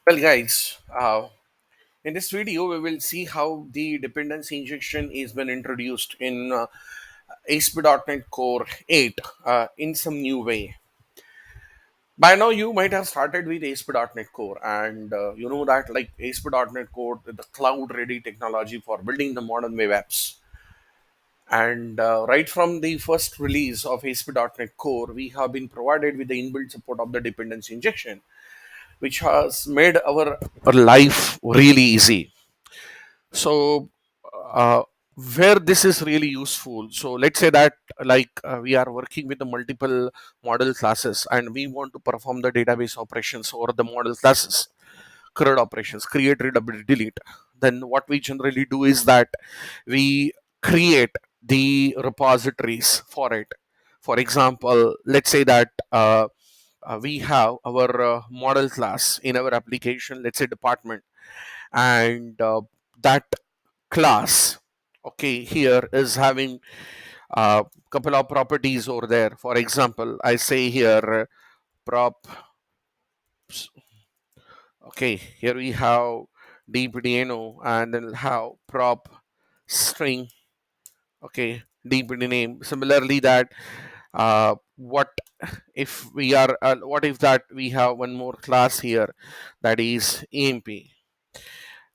Well, guys, in this video, we will see how the dependency injection is been introduced in ASP.NET Core 8 in some new way. By now, you might have started with ASP.NET Core, and you know that like ASP.NET Core, the cloud-ready technology for building the modern web apps. And right from the first release of ASP.NET Core, we have been provided with the inbuilt support of the dependency injection, which has made our life really easy. So uh, where this is really useful, so let's say that we are working with the multiple model classes and we want to perform the database operations over the model classes, CRUD operations, create, read, update, delete. Then what we generally do is that we create the repositories for it. For example, let's say that we have our model class in our application, let's say department, and that class, okay, here is having a couple of properties over there. For example, I say here prop, okay, here we have dpdno, and then we'll have prop string, okay, dpd name. Similarly, that what if we are what if that we have one more class here, that is emp,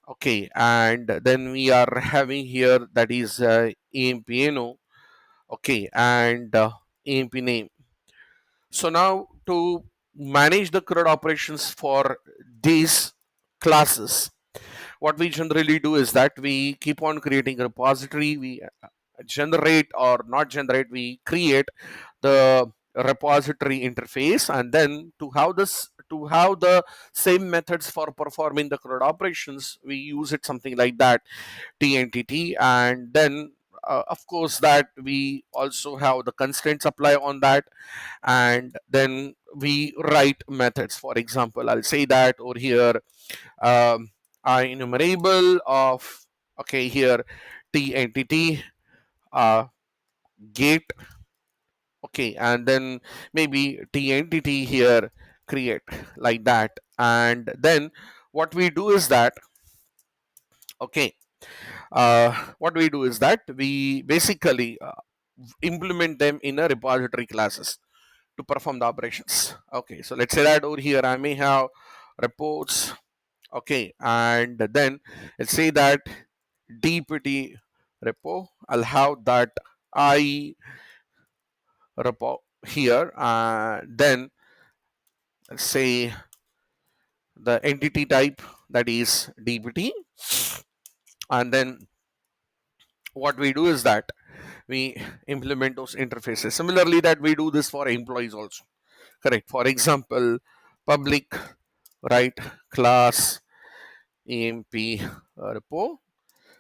okay, and then we are having here that is empno, okay, and emp name. So now to manage the CRUD operations for these classes, what we generally do is that we keep on creating a repository. We generate or not generate, we create the repository interface, and then to have the same methods for performing the CRUD operations, we use it something like that, tntt, and then of course that we also have the constraints apply on that, and then we write methods. For example, I'll say that over here, um, enumerable of, okay, here t entity gate, okay, and then maybe t entity here create, like that. And then what we do is that, okay, what we do is that we basically implement them in a repository classes to perform the operations. Okay, so let's say that over here I may have reports, okay, and then let's say that dpt repo, I'll have that I repo here, then let's say the entity type, that is dpt, and then what we do is that we implement those interfaces. Similarly, that we do this for employees also, correct? For example, public, right, class emp repo,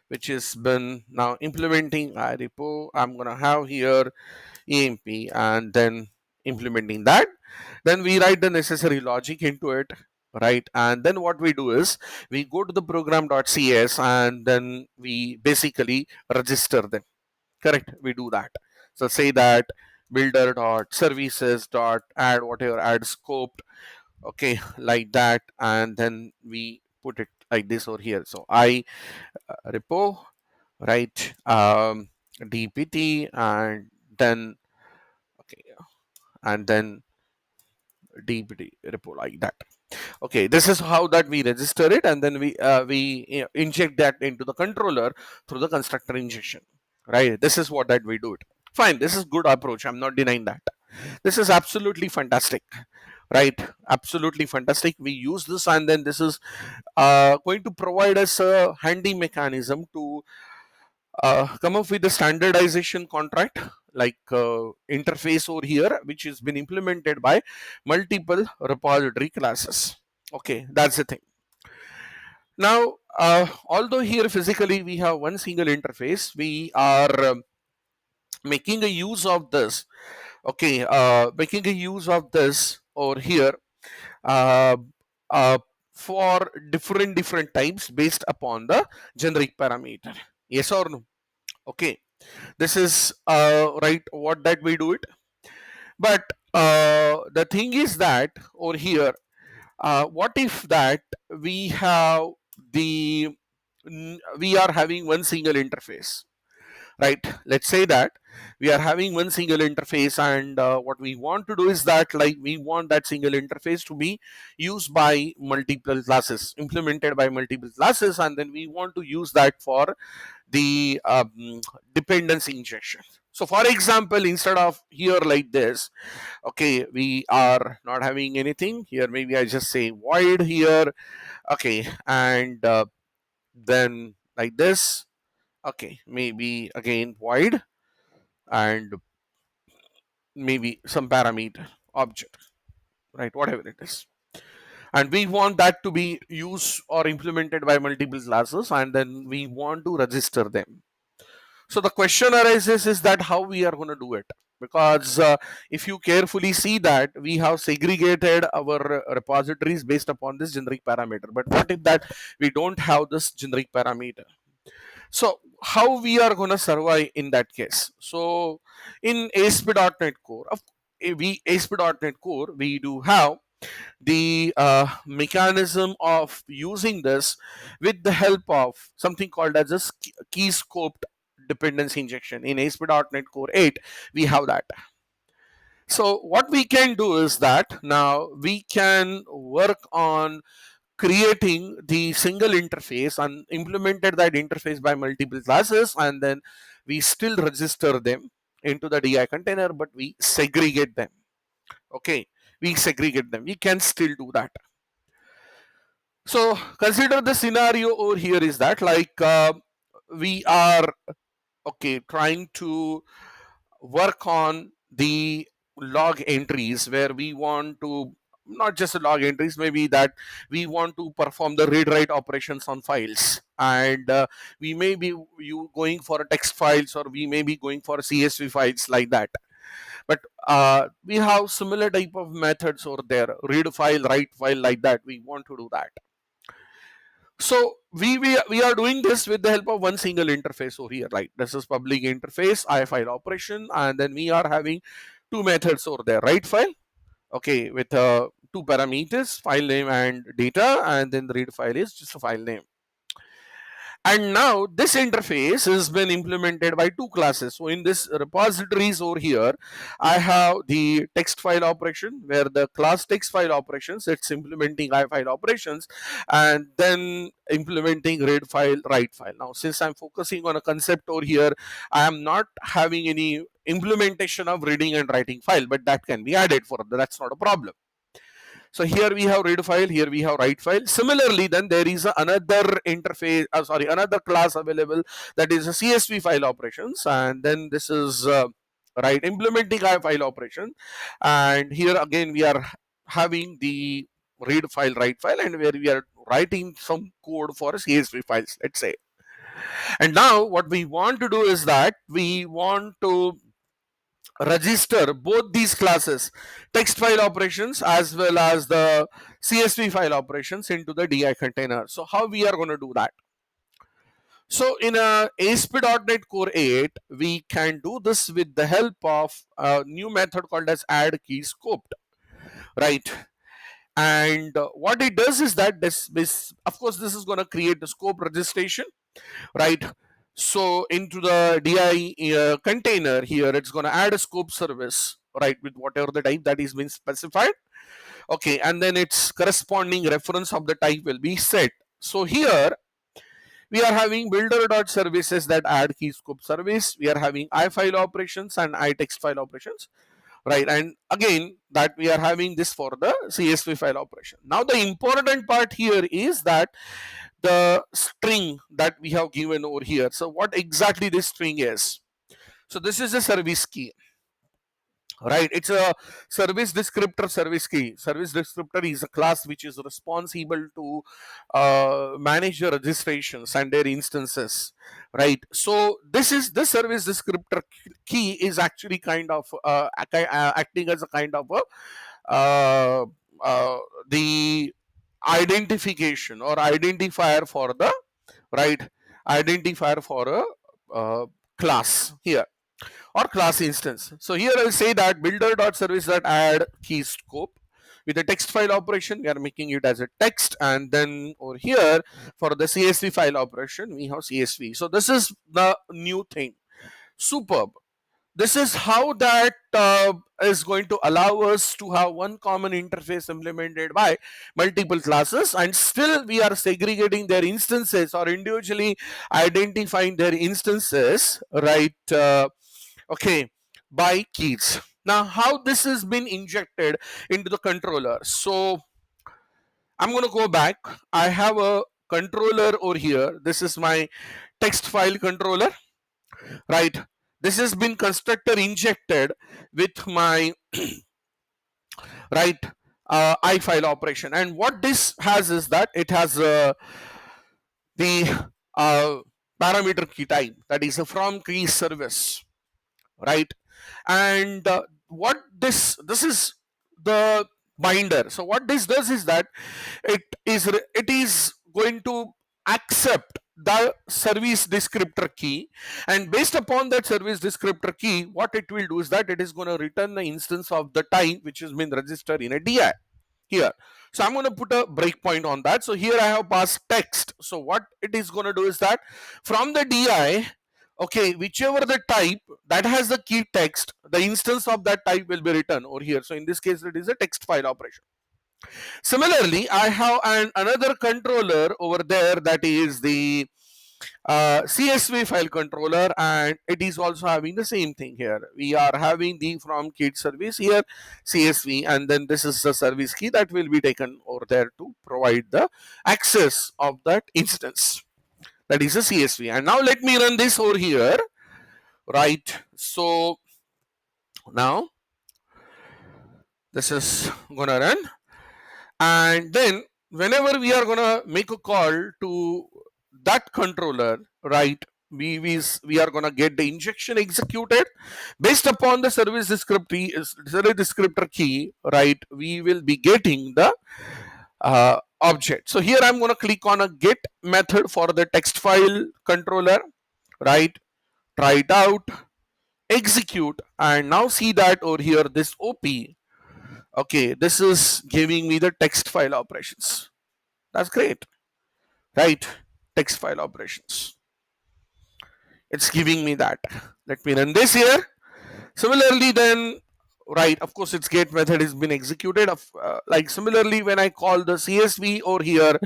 which has been now implementing irepo. I'm gonna have here emp, and then implementing that. Then we write the necessary logic into it, right? And then what we do is we go to the program.cs, and then we basically register them, correct? We do that. So say that builder dot services dot add whatever, add scoped, okay, like that, and then we put it like this over here. So I repo, right, dpt, and then, okay, and then dpt repo, like that. Okay, this is how that we register it, and then we inject that into the controller through the constructor injection, right? This is what that we do it. Fine, this is good approach, I'm not denying that. This is absolutely fantastic, right? Absolutely fantastic. We use this, and then this is going to provide us a handy mechanism to come up with a standardization contract, like interface over here, which has been implemented by multiple repository classes. Okay, that's the thing. Now, although here physically we have one single interface, we are making a use of this, okay, making a use of this over here, uh, uh, for different types based upon the generic parameter. Yes or no? Okay, this is right what that we do it. But the thing is that over here, what if that we have the we are having one single interface, right? Let's say that we are having one single interface, and what we want to do is that, like, we want that single interface to be used by multiple classes, implemented by multiple classes, and then we want to use that for the dependency injection. So for example, instead of here like this, okay, we are not having anything here, maybe I just say void here, okay, and then like this, okay, maybe again void, and maybe some parameter object, right, whatever it is, and we want that to be used or implemented by multiple classes, and then we want to register them. So the question arises is that how we are going to do it, because if you carefully see that we have segregated our repositories based upon this generic parameter, but what if that we don't have this generic parameter? So how we are going to survive in that case? So in ASP.NET Core, ASP.NET Core, we do have the mechanism of using this with the help of something called as a key scoped dependency injection. In ASP.NET Core 8, we have that. So what we can do is that now we can work on creating the single interface and implemented that interface by multiple classes, and then we still register them into the DI container, but we segregate them. Okay, we segregate them. We can still do that. So consider the scenario over here is that, like, we are okay trying to work on the log entries where we want to not just the log entries, maybe that we want to perform the read write operations on files, and we may be you going for a text files, or we may be going for CSV files like that. But we have similar type of methods over there, read file, write file, like that. We want to do that. So we are doing this with the help of one single interface over here, right? This is public interface I file operation, and then we are having two methods over there, write file, okay, with two parameters, file name and data, and then the read file is just a file name. And now this interface has been implemented by two classes. So in this repositories over here, I have the text file operation where the class text file operations, it's implementing I file operations, and then implementing read file, write file. Now since I'm focusing on a concept over here, I am not having any implementation of reading and writing file, but that can be added for that's not a problem. So here we have read file, here we have write file. Similarly, then there is another interface, another class available, that is a CSV file operations, and then this is right implementing I file operation, and here again we are having the read file, write file, and where we are writing some code for CSV files, let's say. And now what we want to do is that we want to register both these classes, text file operations as well as the CSV file operations, into the DI container. So how we are going to do that? So in a ASP.NET Core 8, we can do this with the help of a new method called as add key scoped, right? And what it does is that this of course this is going to create the scope registration, right? So into the DI container here, it's going to add a scope service, right, with whatever the type that is being specified. Okay, and then its corresponding reference of the type will be set. So here we are having builder.services that add key scope service. We are having iFile operations and iText file operations, right? And again, that we are having this for the CSV file operation. Now the important part here is that the string that we have given over here. So what exactly this string is? So this is a service key, right? It's a service descriptor service key. Service descriptor is a class which is responsible to manage the registrations and their instances, right? So this is the service descriptor key is actually kind of acting as a kind of a uh, the identification or identifier for the right identifier for a class here or class instance. So here I'll say that builder.service.add key scope, with a text file operation, we are making it as a text, and then over here for the CSV file operation, we have CSV. So this is the new thing. Superb. This is how that is going to allow us to have one common interface implemented by multiple classes, and still we are segregating their instances or individually identifying their instances, right? Okay, by keys. Now, how this has been injected into the controller? So I'm going to go back. I have a controller over here. This is my text file controller, right? This has been constructor injected with my right I file operation, and what this has is that it has the parameter key type, that is a from key service, right? And what this is the binder. So what this does is that it is going to accept the service descriptor key, and based upon that service descriptor key, what it will do is that it is going to return the instance of the type which has been registered in a DI here. So I'm going to put a breakpoint on that. So here I have passed text. So what it is going to do is that from the DI, okay, whichever the type that has the key text, the instance of that type will be written over here. So in this case, it is a text file operation. Similarly, I have another controller over there, that is the CSV file controller, and it is also having the same thing here. We are having the from key service here, CSV, and then this is the service key that will be taken over there to provide the access of that instance. That is a CSV. And now let me run this over here, right? So now this is gonna run, and then whenever we are gonna make a call to that controller, right, we are gonna get the injection executed based upon the service descriptor key, right? We will be getting the object. So here I'm gonna click on a get method for the text file controller, right? Try it out, execute, and now see that over here this OP, okay, this is giving me the text file operations. That's great, right? Text file operations, it's giving me that. Let me run this here. Similarly then, right, of course its get method has been executed. Like similarly when I call the CSV over here,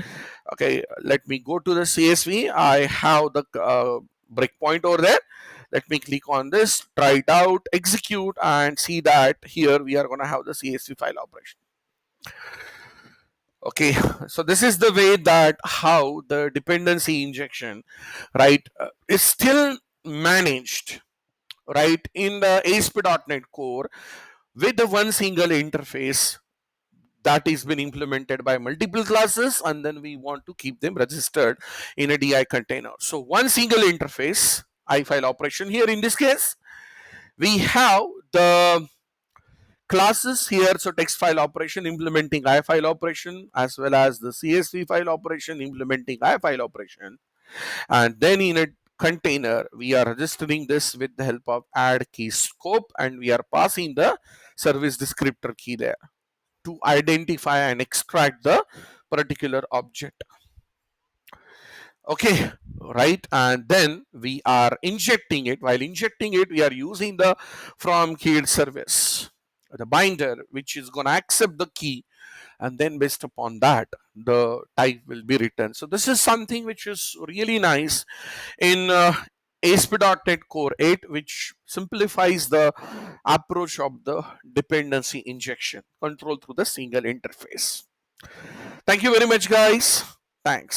okay, let me go to the CSV. I have the breakpoint over there. Let me click on this, try it out, execute, and see that here we are going to have the CSV file operation. Okay, so this is the way that how the dependency injection, right, is still managed, right, in the ASP.NET Core with the one single interface that is been implemented by multiple classes, and then we want to keep them registered in a DI container. So one single interface, I file operation. Here in this case, we have the classes here. So text file operation implementing I file operation, as well as the CSV file operation implementing I file operation. And then in a container, we are registering this with the help of add key scope, and we are passing the service descriptor key there to identify and extract the particular object. Okay, right, and then we are injecting it. While injecting it, we are using the from keyed service, the binder, which is going to accept the key, and then based upon that the type will be written. So this is something which is really nice in ASP.NET Core 8, which simplifies the approach of the dependency injection control through the single interface. Thank you very much, guys. Thanks.